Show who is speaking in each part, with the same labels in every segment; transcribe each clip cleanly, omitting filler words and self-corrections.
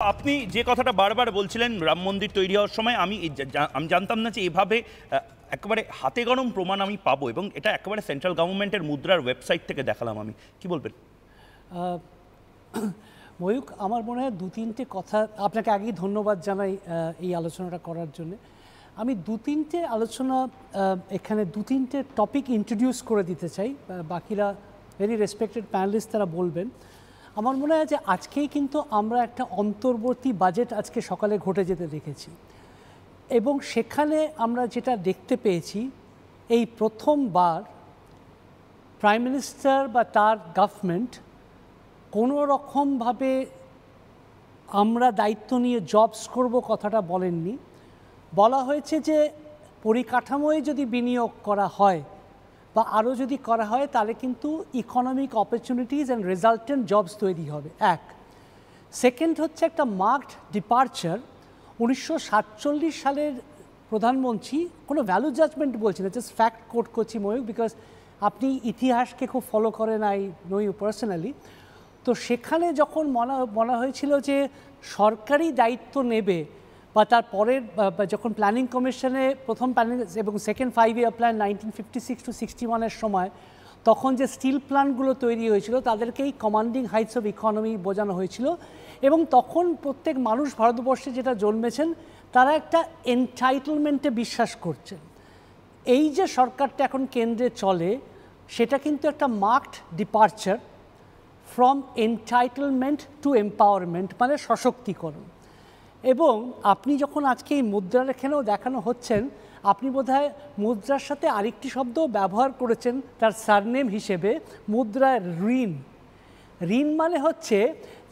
Speaker 1: আপনি যে কথাটা বারবার বলছিলেন রাম মন্দির তৈরি হওয়ার সময় আমি জানতাম না যে এভাবে একেবারে হাতে গরম প্রমাণ আমি পাবো, এবং এটা একেবারে সেন্ট্রাল গভর্নমেন্টের মুদ্রার ওয়েবসাইট থেকে দেখালাম আমি। কি বলবেন?
Speaker 2: ময়ূক, আমার মনে হয় দু তিনটে কথা আপনাকে আগেই ধন্যবাদ জানাই এই আলোচনাটা করার জন্য। আমি দু তিনটে আলোচনা এখানে দু তিনটে টপিক ইন্ট্রোডিউস করে দিতে চাই, বাকিরা ভেরি রেসপেক্টেড প্যানেলিস্ট তারা বলবেন। আমার মনে হয় যে আজকেই কিন্তু আমরা একটা অন্তর্বর্তী বাজেট আজকে সকালে ঘটে যেতে দেখেছি, এবং সেখানে আমরা যেটা দেখতে পেয়েছি এই প্রথমবার প্রাইম মিনিস্টার বা তার গভর্নমেন্ট কোনো রকমভাবে আমরা দায়িত্ব নিয়ে জবস করব কথাটা বলেননি। বলা হয়েছে যে পরিকাঠামোয় যদি বিনিয়োগ করা হয় বা আরও যদি করা হয় তাহলে কিন্তু economic opportunities and resultant jobs তৈরি হবে। এক সেকেন্ড হচ্ছে একটা মার্কড ডিপার্চার। 1947 সালের প্রধানমন্ত্রী, কোনো ভ্যালু জাজমেন্ট বলছি না, জাস্ট ফ্যাক্ট কোট করছি ময়ূক, বিকজ আপনি ইতিহাসকে খুব ফলো করেন, আই নো ইউ পার্সোনালি। তো সেখানে যখন বলা হয়েছিল যে সরকারি দায়িত্ব নেবে বা তার পরের যখন প্ল্যানিং কমিশনে প্রথম প্ল্যানিং এবং সেকেন্ড 5 ইয়ার প্ল্যান 1956 to 61-এর সময়, তখন যে স্টিল প্ল্যান্টগুলো তৈরি হয়েছিল তাদেরকেই কমান্ডিং হাইটস অফ ইকোনমি বোঝানো হয়েছিল। এবং তখন প্রত্যেক মানুষ ভারতবর্ষে যেটা জন্মেছেন তারা একটা এনটাইটলমেন্টে বিশ্বাস করছেন। এই যে সরকারটা এখন কেন্দ্রে চলে সেটা কিন্তু একটা marked departure from entitlement to empowerment, মানে সশক্তিকরণ। এবং আপনি যখন আজকে এই মুদ্রার এখানেও দেখানো হচ্ছেন, আপনি বোধহয় মুদ্রার সাথে আরেকটি শব্দ ব্যবহার করেছেন তার সারনেম হিসেবে, মুদ্রার ঋণ। ঋণ মানে হচ্ছে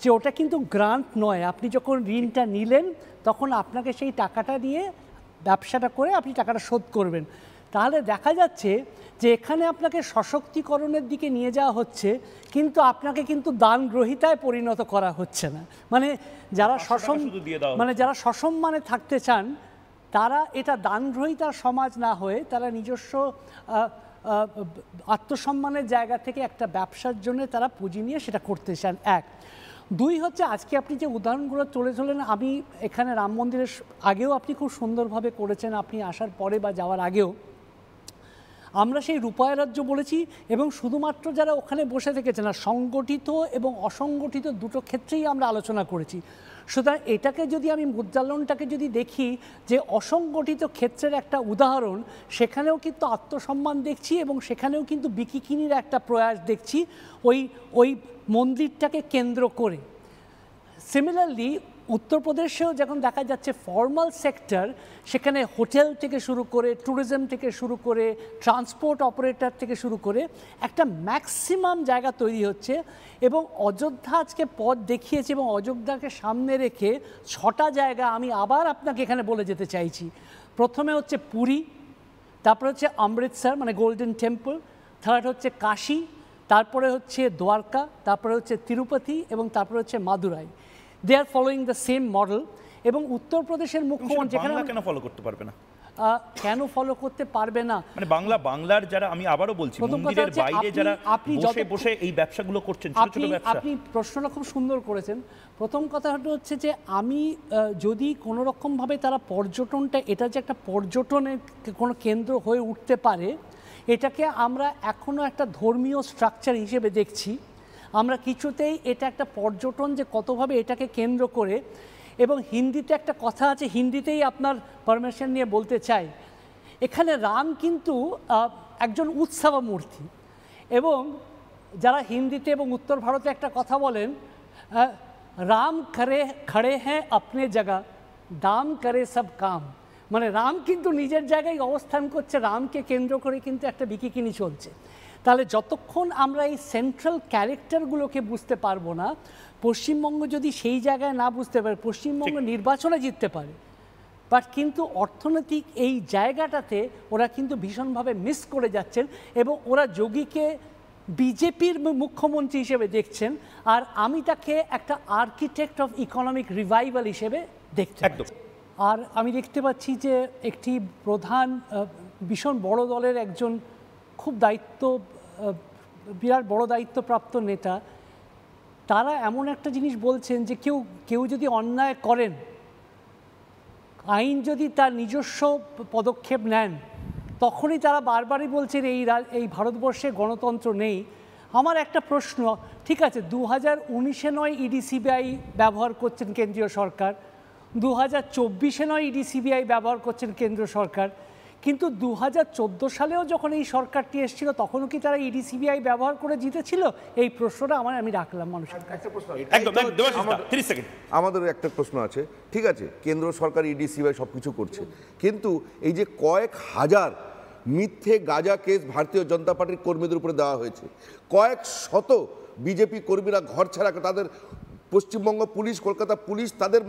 Speaker 2: যে ওটা কিন্তু গ্রান্ট নয়। আপনি যখন ঋণটা নিলেন তখন আপনাকে সেই টাকাটা দিয়ে ব্যবসাটা করে আপনি টাকাটা শোধ করবেন। তাহলে দেখা যাচ্ছে যে এখানে আপনাকে সশক্তিকরণের দিকে নিয়ে যাওয়া হচ্ছে, কিন্তু আপনাকে কিন্তু দান গ্রহীতায় পরিণত করা হচ্ছে না। মানে যারা সসম্মানে থাকতে চান তারা এটা দান গ্রহীতার সমাজ না হয়ে তারা নিজস্ব আত্মসম্মানের জায়গা থেকে একটা ব্যবসার জন্য তারা পুঁজি নিয়ে সেটা করতে চান। এক। দুই হচ্ছে আজকে আপনি যে উদাহরণগুলো চলেন, আমি এখানে রাম মন্দিরের আগেও আপনি খুব সুন্দরভাবে করেছেন, আপনি আসার পরে বা যাওয়ার আগেও আমরা সেই রূপায় রাজ্য বলেছি, এবং শুধুমাত্র যারা ওখানে বসে থেকেছে না, সংগঠিত এবং অসংগঠিত দুটো ক্ষেত্রেই আমরা আলোচনা করেছি। সুতরাং এটাকে যদি আমি মুদ্রালনটাকে যদি দেখি যে অসংগঠিত ক্ষেত্রের একটা উদাহরণ, সেখানেও কিন্তু আত্মসম্মান দেখছি এবং সেখানেও কিন্তু বিকিকিনির একটা প্রয়াস দেখছি ওই মন্দিরটাকে কেন্দ্র করে। সিমিলারলি উত্তরপ্রদেশেও যখন দেখা যাচ্ছে ফর্মাল সেক্টর, সেখানে হোটেল থেকে শুরু করে, ট্যুরিজম থেকে শুরু করে, ট্রান্সপোর্ট অপারেটর থেকে শুরু করে একটা ম্যাক্সিমাম জায়গা তৈরি হচ্ছে। এবং অযোধ্যা আজকে পথ দেখিয়েছে, এবং অযোধ্যাকে সামনে রেখে 6টা জায়গা আমি আবার আপনাকে এখানে বলে যেতে চাইছি। প্রথমে হচ্ছে পুরী, তারপরে হচ্ছে অমৃতসর মানে গোল্ডেন টেম্পল, থার্ড হচ্ছে কাশী, তারপরে হচ্ছে দ্বারকা, তারপরে হচ্ছে তিরুপতি, এবং তারপরে হচ্ছে Madurai. They are following the same model. এবং উত্তরপ্রদেশের মুখ্যমন্ত্রী
Speaker 1: কেন ফলো করতে পারবে না?
Speaker 2: কেন ফলো করতে পারবে না?
Speaker 1: মানে বাংলার যারা, আমি আবারও বলছি, মন্দিরের বাইরে যারা বসে এই ব্যবসাগুলো করছেন, ছোট ছোট ব্যবসা।
Speaker 2: আপনি প্রশ্নটা খুব সুন্দর করেছেন। প্রথম কথাটা হচ্ছে যে আমি যদি কোনো রকমভাবে তারা পর্যটনটা, এটা যে একটা পর্যটনের কোনো কেন্দ্র হয়ে উঠতে পারে, এটাকে আমরা এখনও একটা ধর্মীয় স্ট্রাকচার হিসেবে দেখছি। আমরা কিছুতেই এটা একটা পর্যটন যে কতভাবে এটাকে কেন্দ্র করে। এবং হিন্দিতে একটা কথা আছে, হিন্দিতেই আপনার পারমিশন নিয়ে বলতে চাই, এখানে রাম কিন্তু একজন উৎসব মূর্তি। এবং যারা হিন্দিতে এবং উত্তর ভারতে একটা কথা বলেন, রাম খড়ে হ্যাঁ আপনি জায়গা, দাম করে সব কাম। মানে রাম কিন্তু নিজের জায়গায় অবস্থান করছে, রামকে কেন্দ্র করে কিন্তু একটা বিকিকিনি চলছে। তাহলে যতক্ষণ আমরা এই সেন্ট্রাল ক্যারেক্টারগুলোকে বুঝতে পারবো না, পশ্চিমবঙ্গ যদি সেই জায়গায় না বুঝতে পারে, পশ্চিমবঙ্গ নির্বাচনে জিততে পারে, বাট কিন্তু অর্থনৈতিক এই জায়গাটাতে ওরা কিন্তু ভীষণভাবে মিস করে যাচ্ছেন। এবং ওরা যোগীকে বিজেপির মুখ্যমন্ত্রী হিসেবে দেখছেন, আর আমি তাকে একটা আর্কিটেক্ট অফ ইকোনমিক রিভাইভাল হিসেবে দেখতে পাচ্ছি। আর আমি দেখতে পাচ্ছি যে একটি প্রধান ভীষণ বড় দলের একজন খুব বিরাট বড় দায়িত্বপ্রাপ্ত নেতা তারা এমন একটা জিনিস বলছেন যে কেউ যদি অন্যায় করেন, আইন যদি তার নিজস্ব পদক্ষেপ নেন, তখনই তারা বারবারই বলছেন এই ভারতবর্ষে গণতন্ত্র নেই। আমার একটা প্রশ্ন, ঠিক আছে 2019-এ নয় ইডি সিবিআই ব্যবহার করছেন কেন্দ্রীয় সরকার, 2024-এ নয় ইডি সিবিআই ব্যবহার করছেন কেন্দ্র সরকার, কিন্তু 2014 সালেও যখন এই সরকারটি এসেছিল তখনও কি তারা ইডি সিবিআই ব্যবহার করে জিতেছিল? এই প্রশ্নটা আমি রাখলাম মানুষের কাছে।
Speaker 3: আমাদের একটা প্রশ্ন আছে, ঠিক আছে কেন্দ্র সরকার ইডি সিবিআই সব কিছু করছে, কিন্তু এই যে কয়েক হাজার মিথ্যে গাঁজা কেস ভারতীয় জনতা পার্টির কর্মীদের উপরে দেওয়া হয়েছে, কয়েক শত বিজেপি কর্মীরা ঘর ছাড়া, তাদের পশ্চিমবঙ্গ পুলিশ, কলকাতা পুলিশ তাদের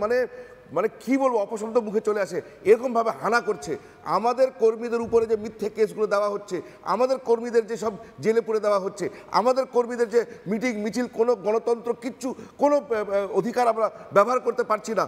Speaker 3: মানে কি বলবো অপশব্দ মুখে চলে আসে, এরকমভাবে হানা করছে। আমাদের কর্মীদের উপরে যে মিথ্যে কেসগুলো দেওয়া হচ্ছে, আমাদের কর্মীদের যে সব জেলে পুরে দেওয়া হচ্ছে, আমাদের কর্মীদের যে মিটিং মিছিল, কোনো গণতন্ত্র কিচ্ছু, কোনো অধিকার আমরা ব্যবহার করতে পারছি না।